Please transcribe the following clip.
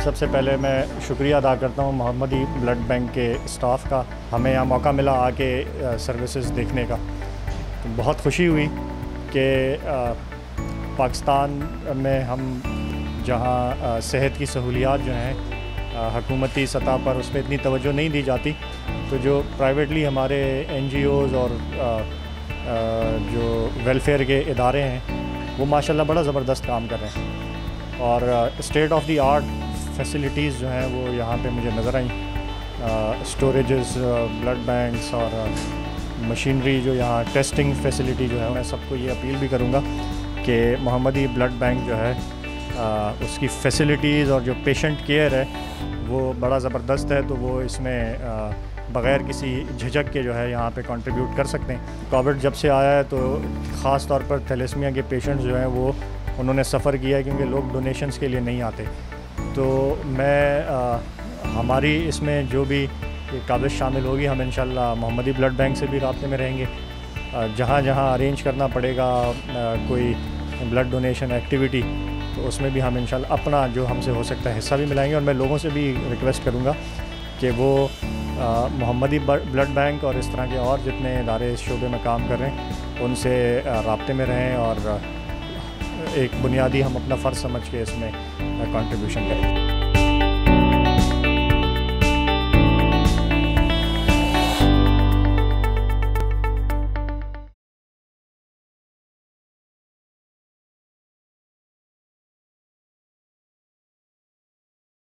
سب سے پہلے میں شکریہ ادا کرتا ہوں محمدی بلڈ بینک کے اسٹاف کا. ہمیں یہاں موقع ملا آ کے سروسز دیکھنے کا. بہت خوشی ہوئی کہ پاکستان میں ہم جہاں صحت کی سہولیات جو ہیں حکومتی سطح پر اس پہ اتنی توجہ نہیں دی جاتی، تو جو پرائیویٹلی ہمارے این جی اوز اور جو ویلفیئر کے ادارے ہیں وہ ماشاءاللہ بڑا زبردست کام کر رہے ہیں. اور state of the art facilities جو ہیں وہ یہاں پہ مجھے نظر آئیں. اسٹوریجز، بلڈ بینکس اور مشینری جو یہاں ٹیسٹنگ فیسلٹی جو ہے، میں سب کو یہ اپیل بھی کروں گا کہ محمدی بلڈ بینک جو ہے اس کی فیسلٹیز اور جو پیشنٹ کیئر ہے وہ بڑا زبردست ہے. تو وہ اس میں بغیر کسی جھجک کے جو ہے یہاں پہ کنٹریبیوٹ کر سکتے ہیں. کووڈ جب سے آیا ہے تو خاص طور پر تھیلیسمیا کے پیشنٹس جو ہیں وہ انہوں نے سفر کیا ہے کیونکہ لوگ ڈونیشنز کے لیے نہیں آتے. تو میں ہماری اس میں جو بھی قابل شامل ہوگی، ہم انشاءاللہ محمدی بلڈ بینک سے بھی رابطے میں رہیں گے. جہاں جہاں ارینج کرنا پڑے گا کوئی بلڈ ڈونیشن ایکٹیویٹی، تو اس میں بھی ہم انشاءاللہ اپنا جو ہم سے ہو سکتا ہے حصہ بھی ملائیں گے. اور میں لوگوں سے بھی ریکویسٹ کروں گا کہ وہ محمدی بلڈ بینک اور اس طرح کے اور جتنے ادارے اس شعبے میں کام کر رہے ہیں ان سے رابطے میں رہیں اور ایک بنیادی ہم اپنا فرض سمجھ کے اس میں کنٹریبیوشن کریں.